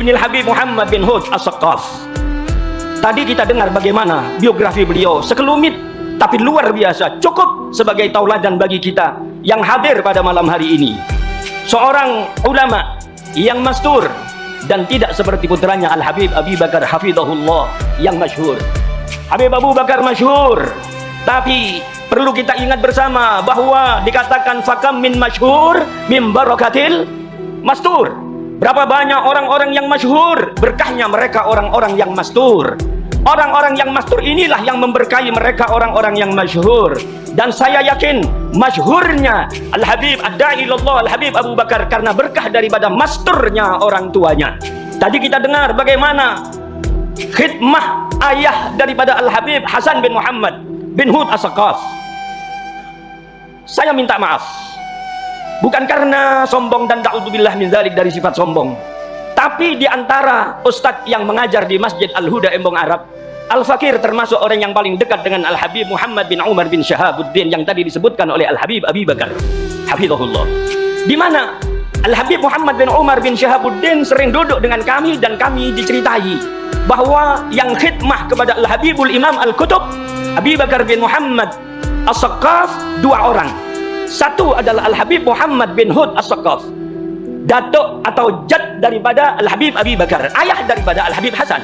Ibnil Habib Muhammad bin Hud As-Saqqaf. Tadi kita dengar bagaimana biografi beliau sekelumit tapi luar biasa, cukup sebagai tauladan bagi kita yang hadir pada malam hari ini. Seorang ulama yang mastur dan tidak seperti putranya Al-Habib Abi Bakar hafizahullah yang masyhur. Habib Abu Bakar masyhur, tapi perlu kita ingat bersama bahwa dikatakan fakam min masyhur min barakatil mastur. Berapa banyak orang-orang yang masyhur, berkahnya mereka orang-orang yang mastur. Orang-orang yang mastur inilah yang memberkahi mereka orang-orang yang masyhur. Dan saya yakin masyhurnya Al-Habib Ad-Da'i ilallah Al-Habib Abu Bakar karena berkah daripada masturnya orang tuanya. Tadi kita dengar bagaimana khidmah ayah daripada Al-Habib Hasan bin Muhammad bin Hud As-Saqqaf. Saya minta maaf, bukan karena sombong dan na'udzubillah min dzalik dari sifat sombong, tapi di antara ustadz yang mengajar di Masjid Al-Huda Embong Arab, Al-Fakir termasuk orang yang paling dekat dengan Al-Habib Muhammad bin Umar bin Syahabuddin yang tadi disebutkan oleh Al-Habib Abi Bakar hafizahullah. Di mana Al-Habib Muhammad bin Umar bin Syahabuddin sering duduk dengan kami dan kami diceritai bahwa yang khidmah kepada Al-Habibul Imam Al-Kutub Abi Bakar bin Muhammad As-Saqqaf dua orang. Satu adalah Al-Habib Muhammad bin Hud As-Saqqaf, datuk atau jad daripada Al-Habib Abi Bakar, ayah daripada Al-Habib Hasan.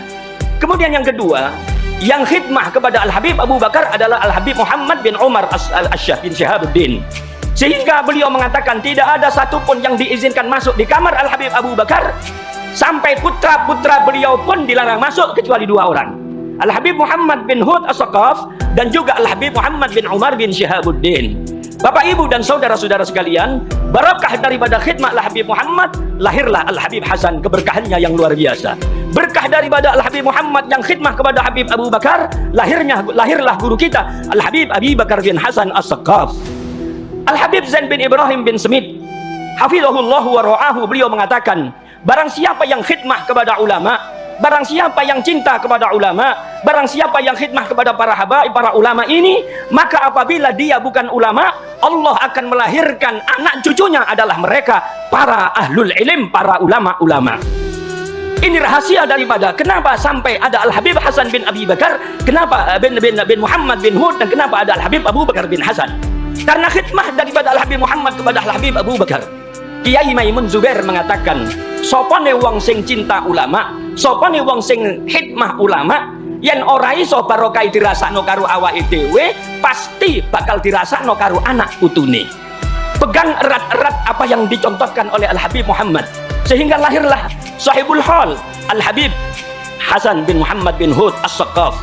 Kemudian yang kedua, yang khidmah kepada Al-Habib Abu Bakar adalah Al-Habib Muhammad bin Umar Al-Syah bin Syahabuddin. Sehingga beliau mengatakan tidak ada satupun yang diizinkan masuk di kamar Al-Habib Abu Bakar, sampai putra-putra beliau pun dilarang masuk kecuali dua orang, Al-Habib Muhammad bin Hud As-Saqqaf dan juga Al-Habib Muhammad bin Umar bin Syahabuddin. Bapak ibu dan saudara-saudara sekalian, barakah daripada khidmat Al-Habib Muhammad, lahirlah Al-Habib Hasan, keberkahannya yang luar biasa. Berkah daripada Al-Habib Muhammad yang khidmah kepada Habib Abu Bakar, lahirlah guru kita Al-Habib Abi Bakar bin Hasan As-Saqqaf. Al-Habib Zain bin Ibrahim bin Smith hafizahullah wa ra'ahu, beliau mengatakan, barang siapa yang khidmah kepada ulama, barang siapa yang cinta kepada ulama, barang siapa yang khidmah kepada para habaib, para ulama ini, maka apabila dia bukan ulama, Allah akan melahirkan anak cucunya adalah mereka para ahlul ilm, para ulama-ulama. Ini rahasia daripada kenapa sampai ada Al-Habib Hasan bin Abi Bakar, kenapa bin Muhammad bin Hud, dan kenapa ada Al-Habib Abu Bakar bin Hasan. Karena khidmah daripada Al-Habib Muhammad kepada Al-Habib Abu Bakar. Kiai Maimun Zubair mengatakan, sopane wong sing cinta ulama, sopane wong sing khidmah ulama, yen ora iso barokai dirasakno karo awake dhewe, pasti bakal dirasakno karo anak putune. Pegang erat-erat apa yang dicontohkan oleh Al-Habib Muhammad, sehingga lahirlah sahibul hal Al-Habib Hasan bin Muhammad bin Hud As-Saqqaf.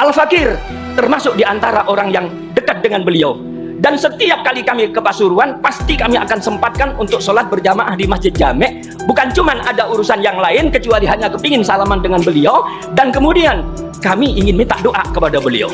Al-Fakir termasuk di antara orang yang dekat dengan beliau. Dan setiap kali kami ke Pasuruan, pasti kami akan sempatkan untuk sholat berjamaah di Masjid Jami'. Bukan cuma ada urusan yang lain, kecuali hanya kepingin salaman dengan beliau, dan kemudian kami ingin minta doa kepada beliau.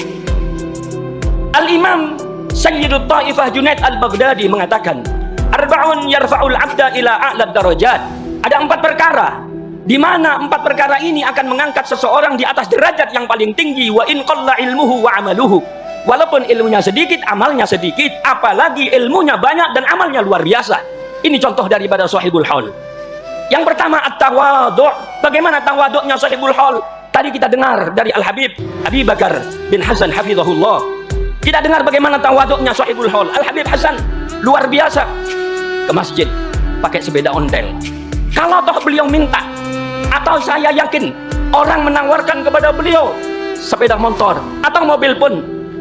Al-Imam Sayyidut Ta'ifah Junaid Al-Baghdadi mengatakan, arba'un yarfa'ul abda ila a'lad darajat. Ada 4 perkara, di mana 4 perkara ini akan mengangkat seseorang di atas derajat yang paling tinggi. Wa in qalla ilmuhu wa amaluhu. Walaupun ilmunya sedikit, amalnya sedikit, apalagi ilmunya banyak dan amalnya luar biasa. Ini contoh daripada sahibul haul. Yang pertama, at-tawadhu'. Bagaimana tawadhu'nya sahibul haul? Tadi kita dengar dari Al-Habib Abi Bakar bin Hasan hafizahullah. Kita dengar bagaimana tawadhu'nya sahibul haul. Al-Habib Hasan luar biasa, ke masjid pakai sepeda ontel. Kalau toh beliau minta, atau saya yakin orang menawarkan kepada beliau sepeda motor atau mobil pun,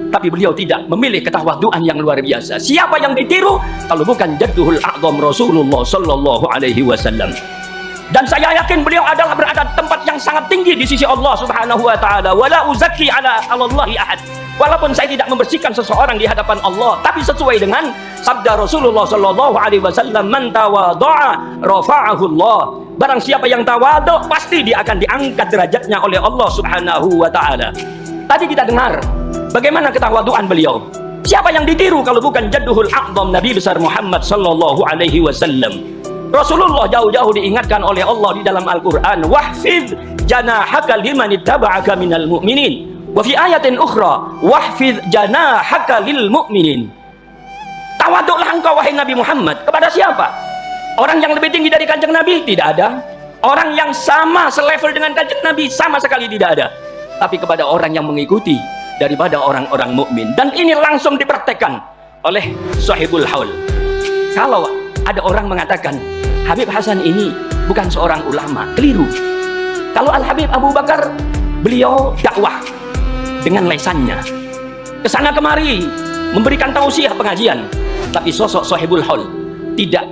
tapi beliau tidak, memilih ketawaduan yang luar biasa. Siapa yang ditiru kalau bukan jadduhul a'zam Rasulullah sallallahu alaihi wasallam. Dan saya yakin beliau adalah berada tempat yang sangat tinggi di sisi Allah Subhanahu wa taala. Wala uzakki ala Allahi ahad. Walaupun saya tidak membersihkan seseorang di hadapan Allah, tapi sesuai dengan sabda Rasulullah sallallahu alaihi wasallam, man tawadha'a rafa'ahu Allah. Barang siapa yang tawadhu, pasti dia akan diangkat derajatnya oleh Allah Subhanahu wa taala. Tadi kita dengar bagaimana ketawaduan beliau. Siapa yang ditiru kalau bukan jadduhul a'zam Nabi besar Muhammad sallallahu alaihi wasallam. Rasulullah jauh-jauh diingatkan oleh Allah di dalam Al-Qur'an, wahfiz janahaka liman ittaba'aka minal mu'minin. Wa fi ayatin ukhra, wahfiz janahaka lil mu'minin. Tawaduklah engkau wahai Nabi Muhammad. Kepada siapa? Orang yang lebih tinggi dari kanjeng Nabi? Tidak ada. Orang yang sama selevel dengan kanjeng Nabi sama sekali tidak ada. Tapi kepada orang yang mengikuti daripada orang-orang mukmin. Dan ini langsung dipraktekkan oleh Sahibul Haul. Kalau ada orang mengatakan Habib Hasan ini bukan seorang ulama, keliru. Kalau Al-Habib Abu Bakar, beliau dakwah dengan lesannya, kesana kemari memberikan tausiah pengajian. Tapi sosok Sahibul Haul tidak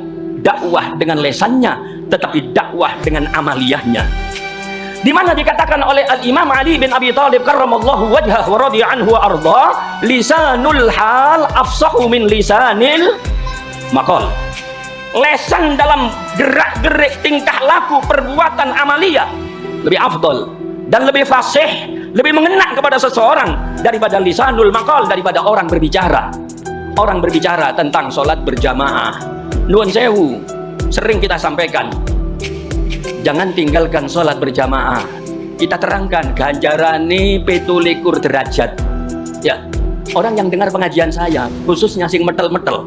dakwah dengan lesannya, tetapi dakwah dengan amaliyahnya. Di mana dikatakan oleh Al-Imam Ali bin Abi Thalib karramallahu wajhah wa radiya anhu wa arda, lisanul hal afsahu min lisanil maqal. Lesan dalam gerak-gerik tingkah laku perbuatan amaliyah lebih afdal dan lebih fasih, lebih mengena kepada seseorang daripada lisanul maqal, daripada orang berbicara. Orang berbicara tentang sholat berjamaah, nuwun sewu, sering kita sampaikan, jangan tinggalkan sholat berjamaah. Kita terangkan ganjarane 17 derajat. Ya, orang yang dengar pengajian saya, khususnya sing metel-metel,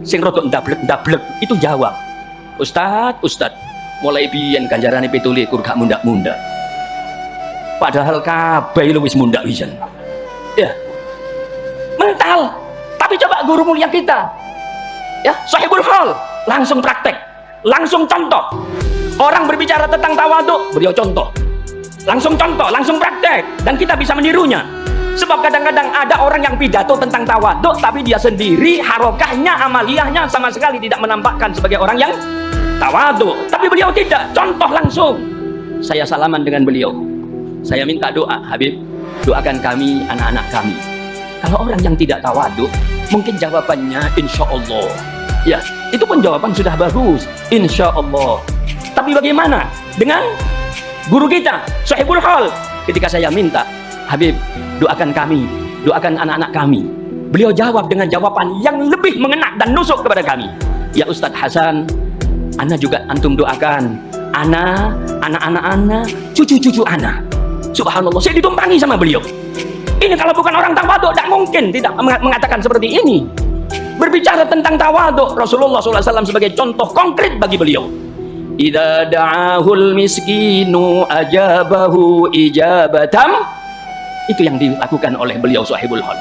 sing rodok ndablek-ndablek, itu jawab, Ustadz, mulai biyen ganjarane 17 gak mundak-mundak. Padahal kabeh lu wis mundak wisan. Ya, mental. Tapi coba guru mulia kita, ya, Sahibul Haul, langsung praktek, langsung contoh. Orang berbicara tentang tawaduk, beliau contoh, langsung praktek, dan kita bisa menirunya. Sebab kadang-kadang ada orang yang pidato tentang tawaduk, tapi dia sendiri harokahnya, amaliyahnya sama sekali tidak menampakkan sebagai orang yang tawaduk. Tapi beliau tidak, contoh langsung. Saya salaman dengan beliau, saya minta doa, Habib, doakan kami, anak-anak kami. Kalau orang yang tidak tawaduk, mungkin jawabannya insya Allah. Ya, itu pun jawaban sudah bagus, insya Allah. Tapi bagaimana dengan guru kita, Sahibul Haul? Ketika saya minta, Habib, doakan kami, doakan anak-anak kami, beliau jawab dengan jawaban yang lebih mengena dan nusuk kepada kami. Ya Ustadz Hasan, ana juga antum doakan, anak-anak ana, cucu-cucu ana. Subhanallah, saya ditumpangi sama beliau. Ini kalau bukan orang tawaduk, tidak mungkin tidak mengatakan seperti ini. Berbicara tentang tawaduk, Rasulullah SAW sebagai contoh konkret bagi beliau. Idza da'ahul miskinu ajabahu ijabatam. Itu yang dilakukan oleh beliau Sahibul Haul.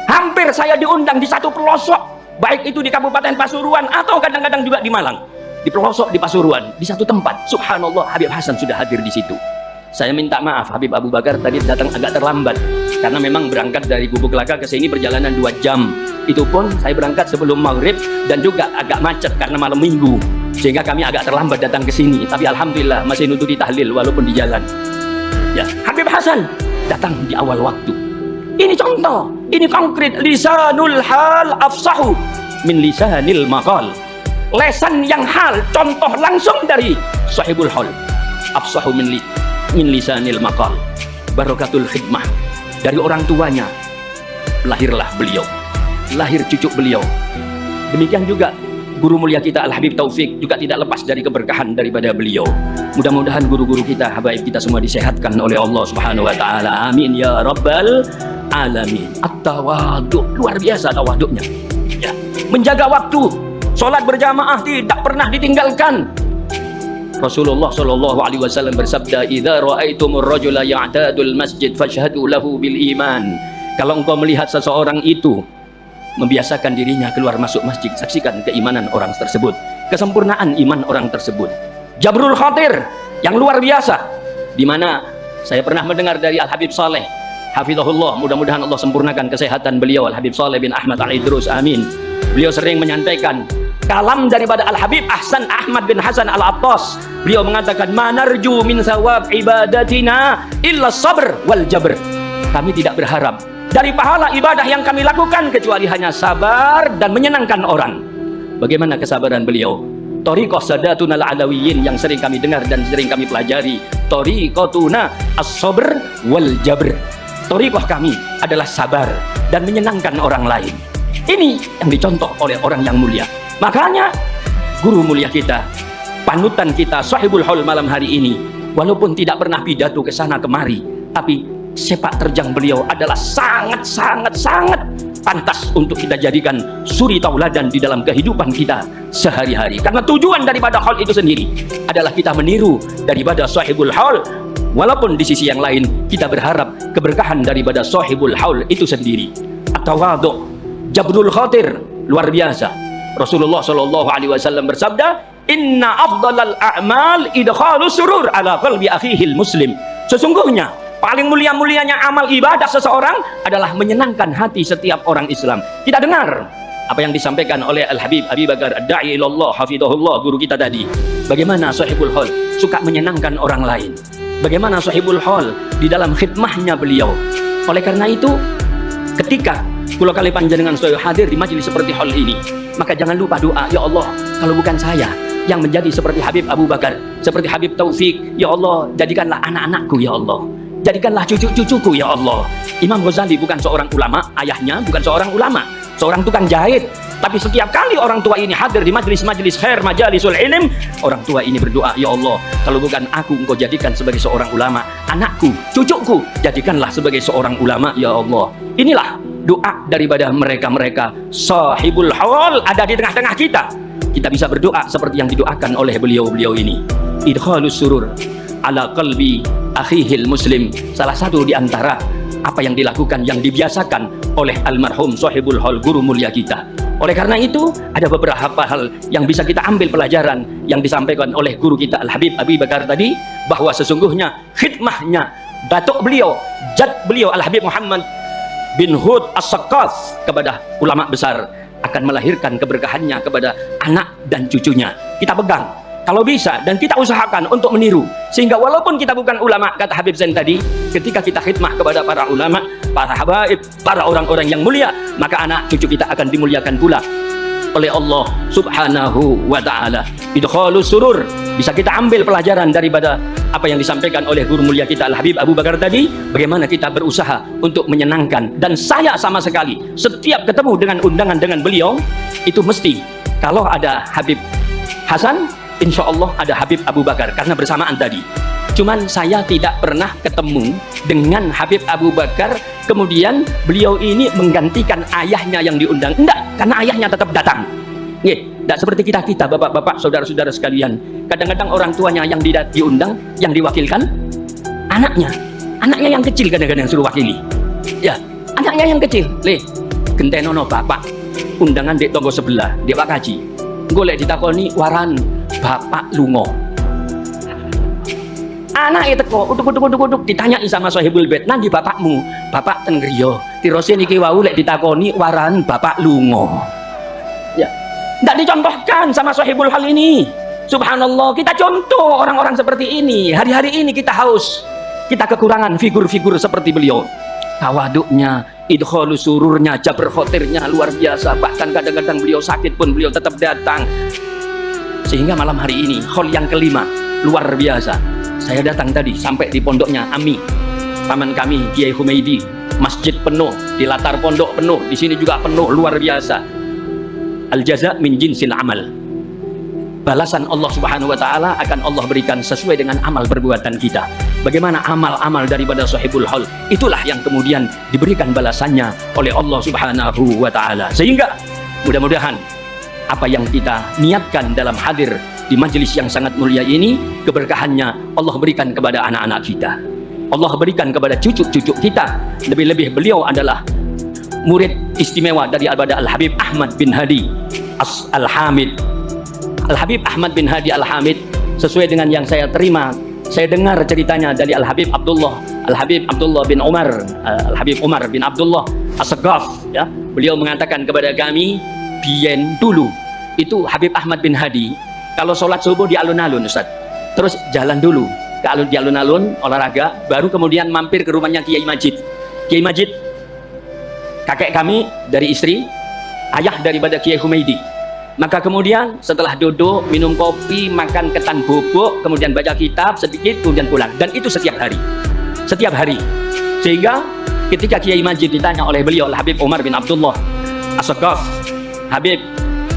Hampir saya diundang di satu pelosok, baik itu di Kabupaten Pasuruan atau kadang-kadang juga di Malang. Di pelosok di Pasuruan, di satu tempat. Subhanallah, Habib Hasan sudah hadir di situ. Saya minta maaf, Habib Abu Bakar tadi datang agak terlambat karena memang berangkat dari Gubuk Laka ke sini perjalanan 2 jam. Itu pun saya berangkat sebelum maghrib dan juga agak macet karena malam minggu, sehingga kami agak terlambat datang ke sini. Tapi alhamdulillah masih nututi tahlil walaupun di jalan. Ya, Habib Hasan datang di awal waktu. Ini contoh, ini konkret. Lisanul hal afsahu min lisanil maqal. Lesan yang hal, contoh langsung dari Sahibul Haul. Afsahu min lisanil maqal. Barakatul khidmah. Dari orang tuanya lahirlah beliau, lahir cucu beliau. Demikian juga guru mulia kita Al-Habib Taufik juga tidak lepas dari keberkahan daripada beliau. Mudah-mudahan guru-guru kita, habaib kita semua disehatkan oleh Allah Subhanahu wa taala. Amin ya rabbal alamin. At-tawadhu, luar biasa tawaduknya. Ya, menjaga waktu, salat berjamaah tidak pernah ditinggalkan. Rasulullah Shallallahu Alaihi Wasallam bersabda, "Idza ra'aitumur rajula ya'tadul masjid fashhadu lahu bil iman." Kalau engkau melihat seseorang itu membiasakan dirinya keluar masuk masjid, saksikan keimanan orang tersebut, kesempurnaan iman orang tersebut. Jabrul khatir yang luar biasa, di mana saya pernah mendengar dari Al-Habib Saleh, hafizahullah, mudah-mudahan Allah sempurnakan kesehatan beliau, Al-Habib Saleh bin Ahmad Al-Idrus, amin. Beliau sering menyampaikan kalam daripada Al-Habib Ahsan Ahmad bin Hasan Al-Attas. Beliau mengatakan, "Manarju min sawab ibadatina illa sabr wal jabr." Kami tidak berharap dari pahala ibadah yang kami lakukan kecuali hanya sabar dan menyenangkan orang. Bagaimana kesabaran beliau? Thariqah Sadatuna Al-Alawiyyin yang sering kami dengar dan sering kami pelajari. Thariqatuna as-sabr wal jabr. Thariqah kami adalah sabar dan menyenangkan orang lain. Ini yang dicontoh oleh orang yang mulia. Makanya guru mulia kita, panutan kita, Sahibul Haul malam hari ini, walaupun tidak pernah pidato ke sana kemari, tapi sepak terjang beliau adalah sangat pantas untuk kita jadikan suri tauladan di dalam kehidupan kita sehari-hari. Karena tujuan daripada haul itu sendiri adalah kita meniru daripada sahibul haul, walaupun di sisi yang lain kita berharap keberkahan daripada sahibul haul itu sendiri. At-tawadhu, jabrul khatir, luar biasa. Rasulullah Shallallahu Alaihi Wasallam bersabda, Inna afdalal a'mal idkhalus surur ala qalbi akhihil muslim. Sesungguhnya paling mulia-mulianya amal ibadah seseorang adalah menyenangkan hati setiap orang Islam. Kita dengar apa yang disampaikan oleh Al-Habib Abi Bakar Ad-Da'i ilallah hafidhahullah, guru kita tadi. Bagaimana sahibul haul suka menyenangkan orang lain. Bagaimana sahibul haul di dalam khidmahnya beliau. Oleh karena itu, ketika kula kali panjenengan sedaya hadir di majelis seperti haul ini, maka jangan lupa doa, ya Allah, kalau bukan saya yang menjadi seperti Habib Abu Bakar, seperti Habib Taufik, ya Allah, jadikanlah anak-anakku, ya Allah. Jadikanlah cucu-cucuku, ya Allah. Imam Ghazali bukan seorang ulama, ayahnya bukan seorang ulama, seorang tukang jahit. Tapi setiap kali orang tua ini hadir di majelis-majelis khair, majalisul ilm, orang tua ini berdoa, ya Allah, kalau bukan aku, engkau jadikan sebagai seorang ulama. Anakku, cucuku, jadikanlah sebagai seorang ulama, ya Allah. Inilah doa daripada mereka-mereka sahibul haul ada di tengah-tengah kita. Kita bisa berdoa seperti yang didoakan oleh beliau-beliau ini. Idkhalus surur ala qalbi akhihil muslim, salah satu di antara apa yang dilakukan, yang dibiasakan oleh almarhum sahibul haul, guru mulia kita. Oleh karena itu, ada beberapa hal yang bisa kita ambil pelajaran yang disampaikan oleh guru kita Al-Habib Abi Bakar tadi, bahwa sesungguhnya khidmahnya datuk beliau, jad beliau Al-Habib Muhammad bin Hud As-Saqqaf kepada ulama besar akan melahirkan keberkahannya kepada anak dan cucunya. Kita pegang kalau bisa, dan kita usahakan untuk meniru, sehingga walaupun kita bukan ulama, kata Habib Zain tadi, ketika kita khidmah kepada para ulama, para habaib, para orang-orang yang mulia, maka anak cucu kita akan dimuliakan pula oleh Allah Subhanahu wa ta'ala. Idkhalus surur, bisa kita ambil pelajaran daripada apa yang disampaikan oleh guru mulia kita Al-Habib Abu Bakar tadi, bagaimana kita berusaha untuk menyenangkan. Dan saya sama sekali setiap ketemu dengan undangan dengan beliau, itu mesti kalau ada Habib Hasan, insya Allah ada Habib Abu Bakar, karena bersamaan tadi. Cuman saya tidak pernah ketemu dengan Habib Abu Bakar kemudian beliau ini menggantikan ayahnya yang diundang. Enggak, karena ayahnya tetap datang. Tidak seperti kita bapak-bapak, saudara-saudara sekalian. Kadang-kadang orang tuanya yang diundang, yang diwakilkan anaknya yang kecil, kadang-kadang suruh wakili. Ya, anaknya yang kecil. Gentenono bapak undangan di tonggo sebelah, di Pak Kaji. Golek ditakoni waran bapak lungo. Anak itu kok uduk ditanyai sama sahibul bait, "Nandi bapakmu?" "Bapak ten griya." Tirose niki wau lek ditakoni waran bapak lungo. Ya, tidak dicontohkan sama sahibul hal ini. Subhanallah, kita contoh orang-orang seperti ini. Hari-hari ini kita haus, kita kekurangan figur-figur seperti beliau. Tawaduknya, idkhalus sururnya, jabr khotirnya luar biasa. Bahkan kadang-kadang beliau sakit pun beliau tetap datang. Sehingga malam hari ini, haul yang kelima, luar biasa. Saya datang tadi sampai di pondoknya Ami, paman kami Kiai Humaidi. Masjid penuh, di latar pondok penuh, di sini juga penuh, luar biasa. Al-jaza min jinsil amal. Balasan Allah Subhanahu wa ta'ala akan Allah berikan sesuai dengan amal perbuatan kita. Bagaimana amal-amal daripada sahibul haul, itulah yang kemudian diberikan balasannya oleh Allah Subhanahu wa ta'ala. Sehingga mudah-mudahan apa yang kita niatkan dalam hadir di majelis yang sangat mulia ini, keberkahannya Allah berikan kepada anak-anak kita, Allah berikan kepada cucu-cucu kita. Lebih-lebih beliau adalah murid istimewa dari Al-Habib Ahmad bin Hadi Al-Hamid. Al-Habib Ahmad bin Hadi Al-Hamid, sesuai dengan yang saya terima, saya dengar ceritanya dari Al-Habib Abdullah bin Umar, Al-Habib Umar bin Abdullah As-Saqqaf, ya. Beliau mengatakan kepada kami, biyen dulu itu Habib Ahmad bin Hadi kalau sholat subuh di alun-alun, Ustaz, terus jalan dulu di alun-alun olahraga, baru kemudian mampir ke rumahnya Kiai Majid. Kiai Majid kakek kami dari istri, ayah daripada Kiai Humaidi. Maka kemudian setelah duduk, minum kopi, makan ketan bubuk, kemudian baca kitab sedikit, kemudian pulang. Dan itu setiap hari. Sehingga ketika Kiai Majid ditanya oleh beliau, Al-Habib Umar bin Abdullah As-Saqqaf, "Habib,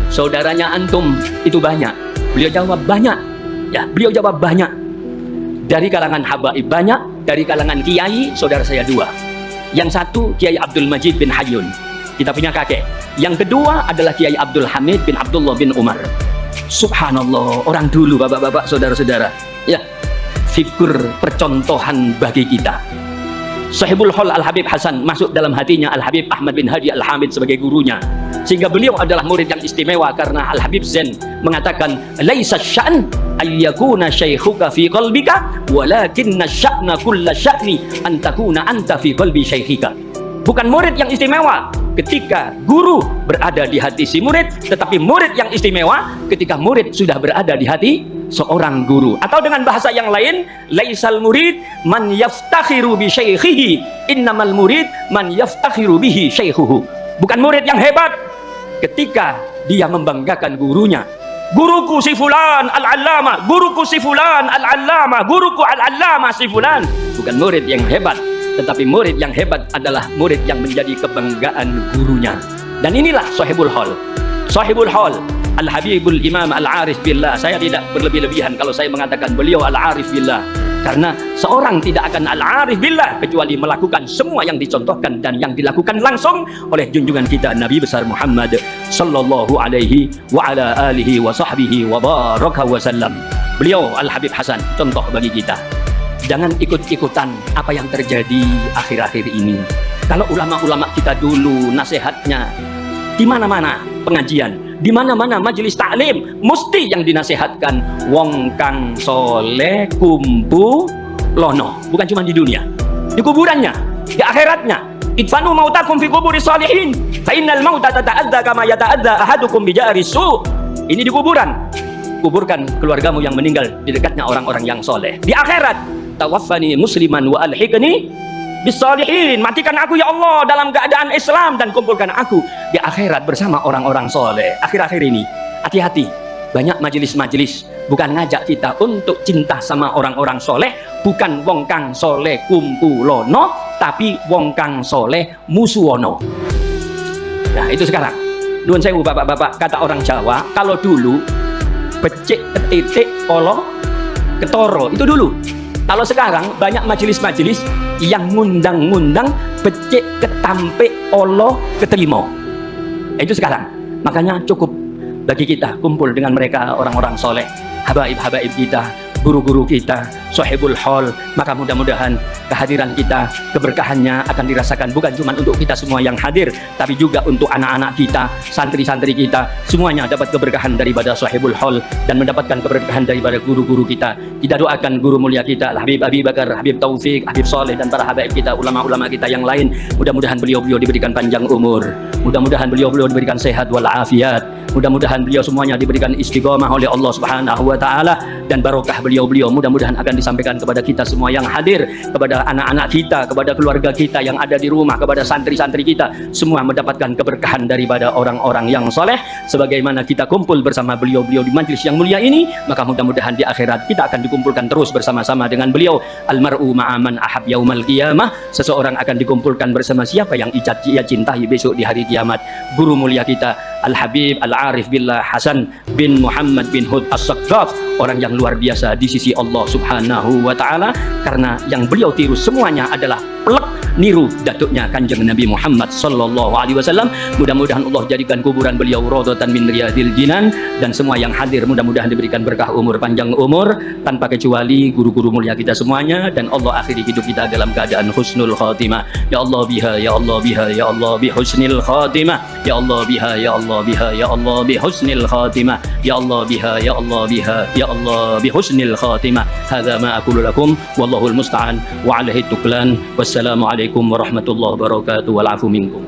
saudaranya antum itu banyak?" Beliau jawab, "Banyak." Ya, beliau jawab, "Banyak." Dari kalangan habaib banyak, dari kalangan kiai saudara saya dua. Yang satu Kiai Abdul Majid bin Hayyun, kita punya kakek. Yang kedua adalah Kiai Abdul Hamid bin Abdullah bin Umar. Subhanallah, orang dulu, bapak-bapak, saudara-saudara, ya, figur percontohan bagi kita. Sahibul Hol Al-Habib Hasan masuk dalam hatinya Al-Habib Ahmad bin Hadi Al-Hamid sebagai gurunya, sehingga beliau adalah murid yang istimewa karena Al-Habib Zain mengatakan, laisa sya'n ayyakuna syaikhuka fi qalbika walakinna sya'na kulla sya'ni an takuna anta fi qalbi syaikhika. Bukan murid yang istimewa ketika guru berada di hati si murid, tetapi murid yang istimewa ketika murid sudah berada di hati seorang guru. Atau dengan bahasa yang lain, laisal murid man yaftakhiru bi syaikhihi, innamal murid man yaftakhiru bihi syaikhuhu. Bukan murid yang hebat ketika dia membanggakan gurunya. Guruku si fulan al-allama, guruku si fulan al-allama, guruku al-allama si fulan. Bukan murid yang hebat, tetapi murid yang hebat adalah murid yang menjadi kebanggaan gurunya. Dan inilah Sahibul Hol. Sahibul Hol Al-Habibul Imam Al-Arif Billah. Saya tidak berlebih-lebihan kalau saya mengatakan beliau Al-Arif Billah, karena seorang tidak akan Al-Arif Billah kecuali melakukan semua yang dicontohkan dan yang dilakukan langsung oleh junjungan kita Nabi besar Muhammad sallallahu alaihi wa ala alihi wa sahbihi wa baraka wa sallam. Beliau Al-Habib Hasan contoh bagi kita. Jangan ikut-ikutan apa yang terjadi akhir-akhir ini. Kalau ulama-ulama kita dulu nasihatnya di mana-mana pengajian, di mana-mana majelis taklim, mesti yang dinasihatkan wong kang soleh kumpu lono. Bukan cuma di dunia, di kuburannya, di akhiratnya. Idfanu mautakum fi kuburi salihin fa innal mauta tata'adza kama yata'adza ahadukum bi jari su. Ini di kuburan. Kuburkan keluargamu yang meninggal di dekatnya orang-orang yang soleh. Di akhirat, tawaffani musliman wa alhiqni bisalihin. Matikan aku ya Allah dalam keadaan Islam dan kumpulkan aku di akhirat bersama orang-orang soleh. Akhir-akhir ini hati-hati, banyak majelis-majelis bukan ngajak kita untuk cinta sama orang-orang soleh, bukan wong kang soleh kumpulono, tapi wong kang soleh musuwono. Nah itu sekarang. Nuwun sewu bapak-bapak, kata orang Jawa, kalau dulu becik ketitik olo ketoro, itu dulu. Kalau sekarang banyak majelis-majelis yang ngundang-ngundang becik ketampe olo ketelimo. Itu sekarang. Makanya cukup bagi kita kumpul dengan mereka orang-orang soleh, habaib-habaib kita, guru-guru kita, Sahibul Hol. Maka mudah-mudahan kehadiran kita, keberkahannya akan dirasakan bukan cuma untuk kita semua yang hadir, tapi juga untuk anak-anak kita, santri-santri kita, semuanya dapat keberkahan daripada Sahibul Hol dan mendapatkan keberkahan daripada guru-guru kita. Kita doakan guru mulia kita Habib Abi Bakar, Habib Taufik, Habib Soleh, dan para habaib kita, ulama-ulama kita yang lain. Mudah-mudahan beliau-beliau diberikan panjang umur, mudah-mudahan beliau-beliau diberikan sehat walafiat, mudah-mudahan beliau semuanya diberikan istiqomah oleh Allah Subhanahu wa taala, dan barokah beliau-beliau mudah-mudahan akan disampaikan kepada kita semua yang hadir, kepada anak-anak kita, kepada keluarga kita yang ada di rumah, kepada santri-santri kita, semua mendapatkan keberkahan daripada orang-orang yang soleh. Sebagaimana kita kumpul bersama beliau-beliau di majlis yang mulia ini, maka mudah-mudahan di akhirat kita akan dikumpulkan terus bersama-sama dengan beliau. Almar'u ma'aman ahab yaumal qiyamah. Seseorang akan dikumpulkan bersama siapa yang ia cintai besok di hari kiamat. Guru mulia kita Al-Habib Al-Arif Billah Hasan bin Muhammad bin Hud As-Saqqaf, orang yang luar biasa di sisi Allah Subhanahu wa taala, karena yang beliau tiru semuanya adalah plek niru datuknya Kanjeng Nabi Muhammad sallallahu alaihi wasallam. Mudah-mudahan Allah jadikan kuburan beliau raudhatan min riyadil jinan, dan semua yang hadir mudah-mudahan diberikan berkah umur, panjang umur tanpa kecuali guru-guru mulia kita semuanya, dan Allah akhiri hidup kita dalam keadaan husnul khatimah. Ya Allah biha, ya Allah biha, ya Allah bi husnil khatimah. Ya Allah biha, ya Allah biha, ya Allah bi husnil khatimah. Ya Allah biha, ya Allah biha, ya Allah bi husnil khatimah. Hadza ma aqulu lakum wallahul musta'an wa alaihi tuklan. Wassalamu alaikum warahmatullahi wabarakatuh. Wal afu minkum.